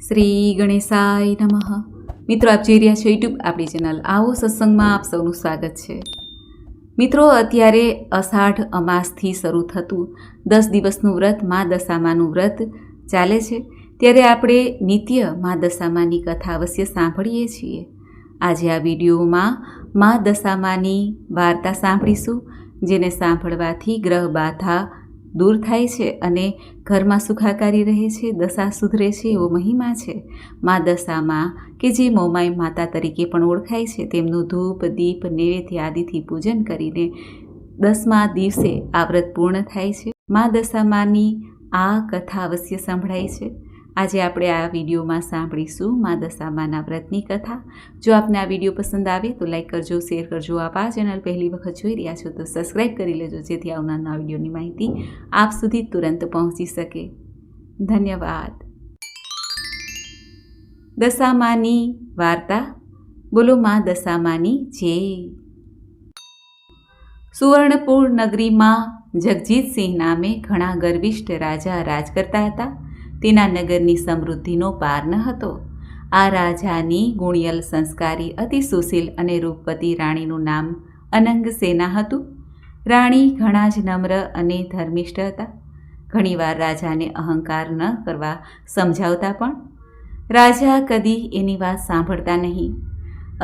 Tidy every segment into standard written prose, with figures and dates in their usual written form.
શ્રી ગણેશાય નમઃ. મિત્રો, આપ જોઈ રહ્યા છો યુટ્યુબ આપણી ચેનલ આવો સત્સંગમાં આપ સૌનું સ્વાગત છે. મિત્રો, અત્યારે અષાઢ અમાસથી શરૂ થતું 10 દિવસનું વ્રત મા દશામાનું વ્રત ચાલે છે. ત્યારે આપણે નિત્ય મા દશામાની કથા અવશ્ય સાંભળીએ છીએ. આજે આ વિડીયોમાં મા દશામાની વાર્તા સાંભળીશું, જેને સાંભળવાથી ગ્રહ બાધા દૂર થાય છે અને ઘરમાં સુખાકારી રહે છે, દશા સુધરે છે, એવો મહિમા છે. મા દશામાં કે જે મોમાઈ માતા તરીકે પણ ઓળખાય છે, તેમનું ધૂપ દીપ નૈવેદ્ય આદિથી પૂજન કરીને 10મા દિવસે આ વ્રત પૂર્ણ થાય છે. મા દશામાની આ કથા અવશ્ય સંભળાય છે. આજે આપણે આ વિડીયોમાં સાંભળીશું મા દશામાના વ્રતની કથા. જો આપને આ વિડીયો પસંદ આવે તો લાઈક કરજો, શેર કરજો. આપ આ ચેનલ પહેલી વખત જોઈ રહ્યા છો તો સબસ્ક્રાઈબ કરી લેજો, જેથી આવનારના વિડીયોની માહિતી આપ સુધી તુરંત પહોંચી શકે. ધન્યવાદ. દશામાની વાર્તા. બોલો મા દશામાની જય. સુવર્ણપુર નગરીમાં જગજીતસિંહ નામે ઘણા ગર્વિષ્ઠ રાજા રાજ કરતા હતા. તેના નગરની સમૃદ્ધિનો પાર ન હતો. આ રાજાની ગુણિયલ, સંસ્કારી, અતિ સુશીલ અને રૂપવતી રાણીનું નામ અનંગસેના હતું. રાણી ઘણા જ નમ્ર અને ધર્મિષ્ઠ હતા. ઘણીવાર રાજાને અહંકાર ન કરવા સમજાવતા, પણ રાજા કદી એની વાત સાંભળતા નહીં.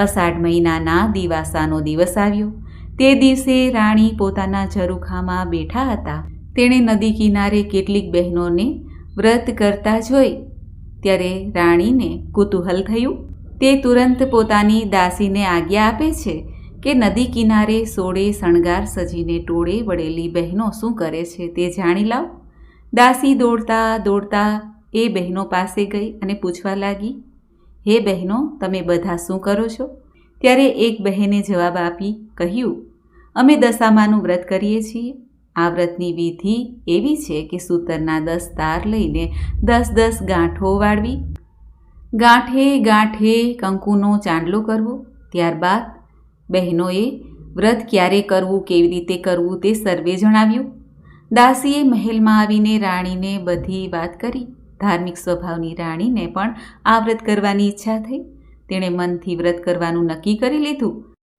અષાઢ મહિનાના દિવાસાનો દિવસ આવ્યો. તે દિવસે રાણી પોતાના ઝરૂખામાં બેઠા હતા. તેણે નદી કિનારે કેટલીક બહેનોને વ્રત કરતા જોઈ. ત્યારે રાણીને કુતૂહલ થયું. તે તુરંત પોતાની દાસીને આજ્ઞા આપે છે કે નદી કિનારે સોળે શણગાર સજીને ટોળે વળેલી બહેનો શું કરે છે તે જાણી લાવ. દાસી દોડતા દોડતા એ બહેનો પાસે ગઈ અને પૂછવા લાગી, હે બહેનો, તમે બધા શું કરો છો? ત્યારે એક બહેને જવાબ આપી કહ્યું, અમે દશામાનું વ્રત કરીએ છીએ. આ વ્રતની વિધિ એવી છે કે સૂતરના 10 તાર લઈને 10 ગાંઠો વાળવી, ગાંઠે ગાંઠે કંકુનો ચાંદલો કરવો. ત્યારબાદ બહેનોએ વ્રત ક્યારે કરવું, કેવી રીતે કરવું તે સર્વે જણાવ્યું. દાસીએ મહેલમાં આવીને રાણીને બધી વાત કરી. ધાર્મિક સ્વભાવની રાણીને પણ આ વ્રત કરવાની ઈચ્છા થઈ. તેણે મનથી વ્રત કરવાનું નક્કી કરી લીધું.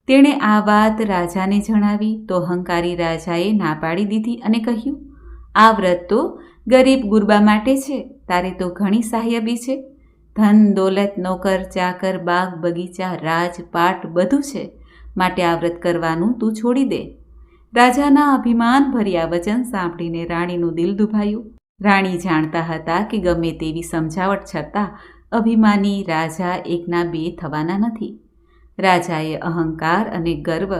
તેણે આ વાત રાજાને જણાવી તો અહંકારી રાજાએ ના પાડી દીધી અને કહ્યું, આ વ્રત તો ગરીબ ગુરબા માટે છે. તારે તો ઘણી સાહ્યબી છે. ધન દોલત, નોકર ચાકર, બાગ બગીચા, રાજ પાટ બધું છે. માટે આ વ્રત કરવાનું તું છોડી દે. રાજાના અભિમાન ભર્યા વચન સાંભળીને રાણીનું દિલ દુભાયું. રાણી જાણતા હતા કે ગમે તેવી સમજાવટ છતાં અભિમાની રાજા એકના બે થવાના નથી. રાજાએ અહંકાર અને ગર્વ,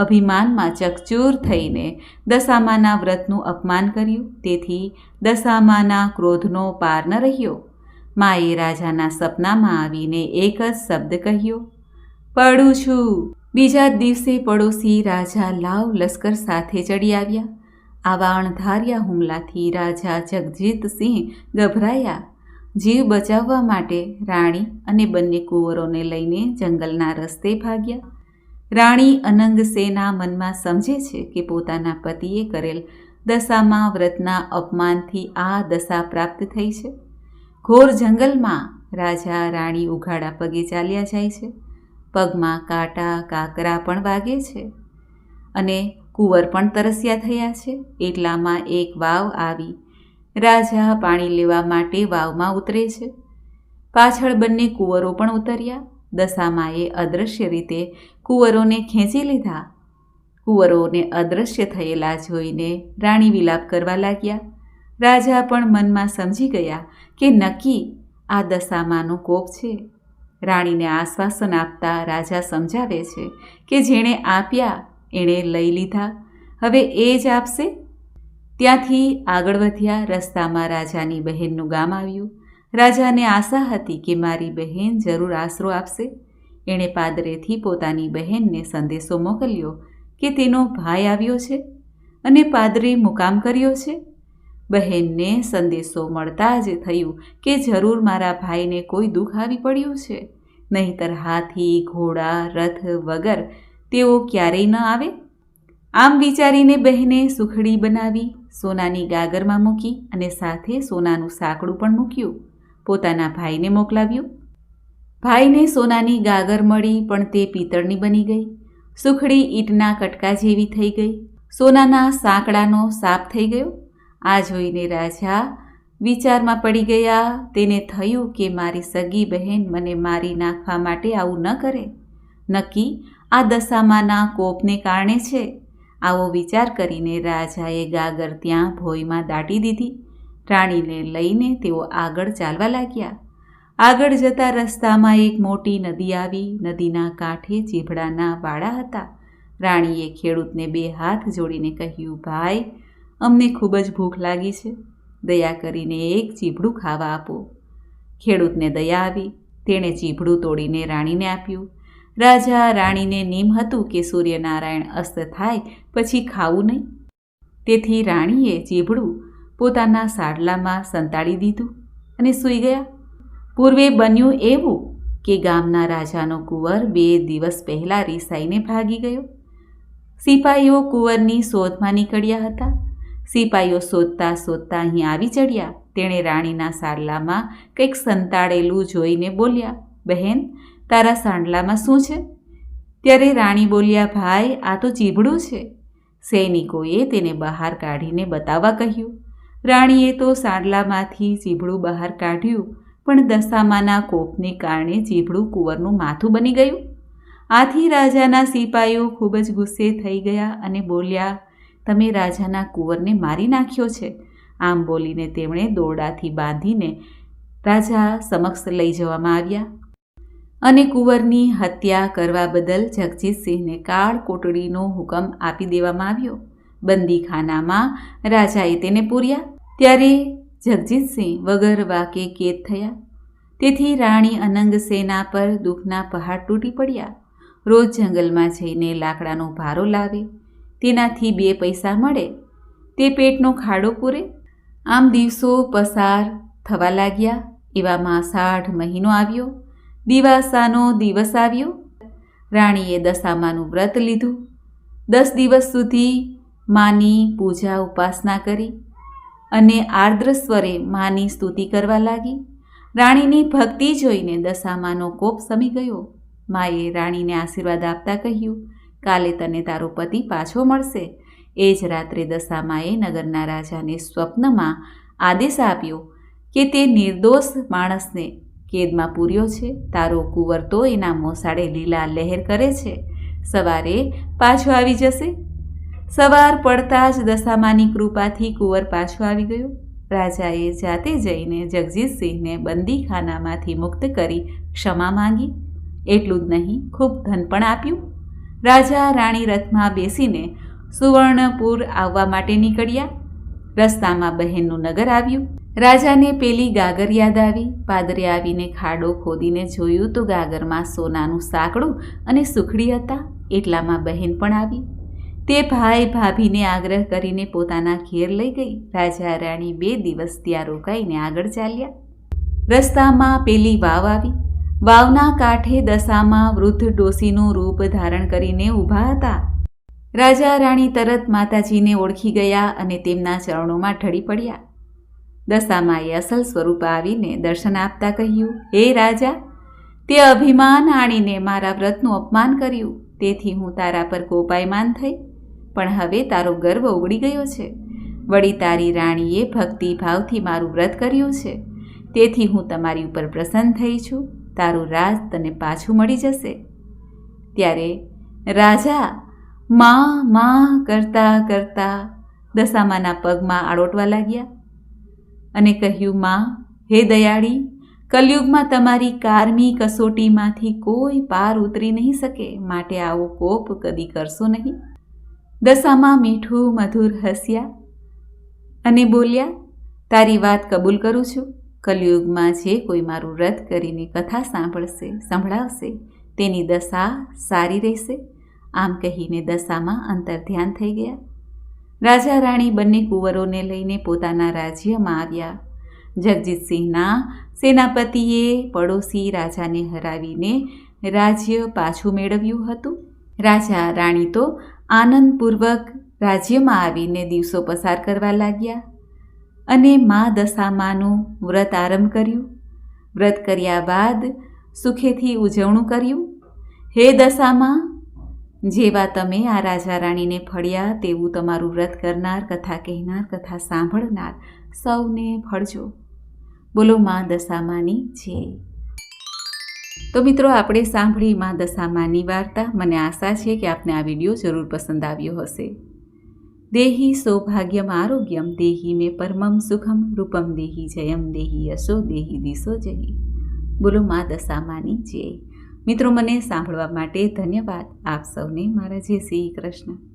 અભિમાનમાં ચકચૂર થઈને દશામાના વ્રતનું અપમાન કર્યું. તેથી દશામાના ક્રોધનો પાર ન રહ્યો. માએ રાજાના સપનામાં આવીને એક જ શબ્દ કહ્યો, પડું છું. બીજા જ દિવસે પડોશી રાજા લાવ લશ્કર સાથે ચડી આવ્યા. આવા અણધાર્યા હુમલાથી રાજા જગજીતસિંહ ગભરાયા. જીવ બચાવવા માટે રાણી અને બંને કુંવરોને લઈને જંગલના રસ્તે ભાગ્યા. રાણી અનંગસેના મનમાં સમજે છે કે પોતાના પતિએ કરેલ દશામા વ્રતના અપમાનથી આ દશા પ્રાપ્ત થઈ છે. ઘોર જંગલમાં રાજા રાણી ઉઘાડા પગે ચાલ્યા જાય છે. પગમાં કાંટા કાંકરા પણ વાગે છે અને કુંવર પણ તરસ્યા થયા છે. એટલામાં એક વાવ આવી. રાજા પાણી લેવા માટે વાવમાં ઉતરે છે. પાછળ બંને કુંવરો પણ ઉતર્યા. દશામાએ અદૃશ્ય રીતે કુંવરોને ખેંચી લીધા. કુંવરોને અદૃશ્ય થયેલા જોઈને રાણી વિલાપ કરવા લાગ્યા. રાજા પણ મનમાં સમજી ગયા કે નક્કી આ દશામાનો કોપ છે. રાણીને આશ્વાસન આપતા રાજા સમજાવે છે કે જેણે આપ્યા એણે લઈ લીધા, હવે એ જ આપશે. ત્યાંથી આગળ વધ્યા. રસ્તામાં રાજાની બહેનનું ગામ આવ્યું. રાજાને આશા હતી કે મારી બહેન જરૂર આશરો આપશે. એણે પાદરેથી પોતાની બહેનને સંદેશો મોકલ્યો કે તેનો ભાઈ આવ્યો છે અને પાદરે મુકામ કર્યો છે. બહેનને સંદેશો મળતા જ થયું કે જરૂર મારા ભાઈને કોઈ દુઃખ આવી પડ્યું છે, નહીંતર હાથી, ઘોડા, રથ વગર તેઓ ક્યારેય ન આવે. આમ વિચારીને બહેને સુખડી બનાવી સોનાની ગાગરમાં મૂકી અને સાથે સોનાનું સાંકડું પણ મૂક્યું. પોતાના ભાઈને મોકલાવ્યું. ભાઈને સોનાની ગાગર મળી, પણ તે પિત્તળની બની ગઈ. સુખડી ઈંટના કટકા જેવી થઈ ગઈ. સોનાના સાંકડાનો સાપ થઈ ગયો. આ જોઈને રાજા વિચારમાં પડી ગયા. તેને થયું કે મારી સગી બહેન મને મારી નાખવા માટે આવું ન કરે. નક્કી આ દશામાના કોપને કારણે છે. આવો વિચાર કરીને રાજાએ ગાગર ત્યાં ભોંયમાં દાટી દીધી. રાણીને લઈને તેઓ આગળ ચાલવા લાગ્યા. આગળ જતા રસ્તામાં એક મોટી નદી આવી. નદીના કાંઠે ચીભડાના વાડા હતા. રાણીએ ખેડૂતને 2 હાથ જોડીને કહ્યું, ભાઈ, અમને ખૂબ જ ભૂખ લાગી છે. દયા કરીને એક ચીભડું ખાવા આપો. ખેડૂતને દયા આવી. તેણે ચીભડું તોડીને રાણીને આપ્યું. રાજા રાણીને નિયમ હતું કે સૂર્યનારાયણ અસ્ત થાય પછી ખાવું નહીં. તેથી રાણીએ ચીભડું પોતાના સાડલામાં સંતાડી દીધું અને સૂઈ ગયા. પૂર્વે બન્યું એવું કે ગામના રાજાનો કુંવર 2 દિવસ પહેલાં રીસાઈને ભાગી ગયો. સિપાઈઓ કુંવરની શોધમાં નીકળ્યા હતા. સિપાઈઓ શોધતા શોધતા અહીં આવી ચડ્યા. તેણે રાણીના સાડલામાં કંઈક સંતાડેલું જોઈને બોલ્યા, બહેન, તારા સાંડલામાં શું છે? ત્યારે રાણી બોલ્યા, ભાઈ, આ તો ચીભડું છે. સૈનિકોએ તેને બહાર કાઢીને બતાવવા કહ્યું. રાણીએ તો સાડલામાંથી ચીભડું બહાર કાઢ્યું, પણ દશામાના કોપને કારણે ચીભડું કુંવરનું માથું બની ગયું. આથી રાજાના સિપાઈઓ ખૂબ જ ગુસ્સે થઈ ગયા અને બોલ્યા, તમે રાજાના કુંવરને મારી નાખ્યો છે. આમ બોલીને તેમણે દોરડાથી બાંધીને રાજા સમક્ષ લઈ જવામાં આવ્યા અને કુંવરની હત્યા કરવા બદલ જગજીતસિંહને કાળ કોટડીનો હુકમ આપી દેવામાં આવ્યો. બંદીખાનામાં રાજાએ તેને પૂર્યા. ત્યારે જગજીતસિંહ વગર વાકે કેદ થયા. તેથી રાણી અનંગસેના પર દુઃખના પહાડ તૂટી પડ્યા. રોજ જંગલમાં જઈને લાકડાનો ભારો લાવે. તેનાથી 2 પૈસા મળે. તે પેટનો ખાડો પૂરે. આમ દિવસો પસાર થવા લાગ્યા. એવામાં 18 મહિનો આવ્યો. દિવાસાનો દિવસ આવ્યો. રાણીએ દશામાનું વ્રત લીધું. 10 દિવસ સુધી માની પૂજા ઉપાસના કરી અને આર્દ્ર સ્વરે માની સ્તુતિ કરવા લાગી. રાણીની ભક્તિ જોઈને દશામાનો કોપ શમી ગયો. માએ રાણીને આશીર્વાદ આપતા કહ્યું, કાલે તને તારો પતિ પાછો મળશે. એ જ રાત્રે દશામાએ નગરના રાજાને સ્વપ્નમાં આદેશ આપ્યો કે તે નિર્દોષ માણસને કેદમાં પૂર્યો છે. તારો કુંવર તો એના મોસાળે લીલા લહેર કરે છે. સવારે પાછો આવી જશે. સવાર પડતા જ દશામાની કૃપાથી કુંવર પાછો આવી ગયો. રાજાએ જાતે જઈને જગજીતસિંહને બંદીખાનામાંથી મુક્ત કરી ક્ષમા માંગી. એટલું જ નહીં, ખૂબ ધન પણ આપ્યું. રાજા રાણી રથમાં બેસીને સુવર્ણપુર આવવા માટે નીકળ્યા. રસ્તામાં બહેનનું નગર આવ્યું. રાજાને પેલી ગાગર યાદ આવી. પાદરે આવીને ખાડો ખોદીને જોયું તો ગાગરમાં સોનાનું સાંકડું અને સુખડી હતા. એટલામાં બહેન પણ આવી. તે ભાઈ ભાભીને આગ્રહ કરીને પોતાના ઘેર લઈ ગઈ. રાજા રાણી 2 દિવસ ત્યાં રોકાઈને આગળ ચાલ્યા. રસ્તામાં પેલી વાવ આવી. વાવના કાંઠે દશામાં વૃદ્ધ ડોશીનું રૂપ ધારણ કરીને ઊભા હતા. રાજા રાણી તરત માતાજીને ઓળખી ગયા અને તેમના ચરણોમાં ઢળી પડ્યા. દશામાએ અસલ સ્વરૂપ આવીને દર્શન આપતા કહ્યું, હે રાજા, તે અભિમાન આણીને મારા વ્રતનું અપમાન કર્યું. તેથી હું તારા પર કોપાયમાન થઈ. પણ હવે તારો ગર્વ ઉગડી ગયો છે. વળી તારી રાણીએ ભક્તિભાવથી મારું વ્રત કર્યું છે. તેથી હું તમારી ઉપર પ્રસન્ન થઈ છું. તારું રાજ તને પાછું મળી જશે. ત્યારે રાજા માં કરતા કરતા દશામાના પગમાં આળોટવા લાગ્યા અને કહ્યું, માં, હે દયાળી, કલયુગમાં તમારી કારમી કસોટીમાંથી કોઈ પાર ઉતરી નહીં શકે. માટે આવો કોપ કદી કરશો નહીં. દશામાં મીઠું મધુર હસ્યા અને બોલ્યા, તારી વાત કબૂલ કરું છું. કલયુગમાં જે કોઈ મારું વ્રત કરીને કથા સંભળાવશે તેની દશા સારી રહેશે. આમ કહીને દશામાં અંતર્ધ્યાન થઈ ગયા. રાજા રાણી બંને કુંવરોને લઈને પોતાના રાજ્યમાં આવ્યા. જગજીતસિંહના સેનાપતિએ પડોશી રાજાને હરાવીને રાજ્ય પાછું મેળવ્યું હતું. રાજા રાણી તો આનંદપૂર્વક રાજ્યમાં આવીને દિવસો પસાર કરવા લાગ્યા અને મા દશામાનું વ્રત આરંભ કર્યું. વ્રત કર્યા બાદ સુખેથી ઉજવણું કર્યું. હે દશામાં, જેવા તમે આ રાજા રાણીને ફળ્યા તેવું તમારું વ્રત કરનાર, કથા કહેનાર, કથા સાંભળનાર સૌને ફળજો. બોલો મા દશામાની જય. તો મિત્રો, આપણે સાંભળી મા દશામાની વાર્તા. મને આશા છે કે આપને આ વિડીયો જરૂર પસંદ આવ્યો હશે. દેહી સૌભાગ્યમ આરોગ્યમ દેહી મે પરમમ સુખમ રૂપમ દેહી જયમ દેહી યશો દેહી દિશો જય. બોલો મા દશામાની જય. મિત્રો, મને સાંભળવા માટે ધન્યવાદ. આપ સૌને મારા જય શ્રી કૃષ્ણ.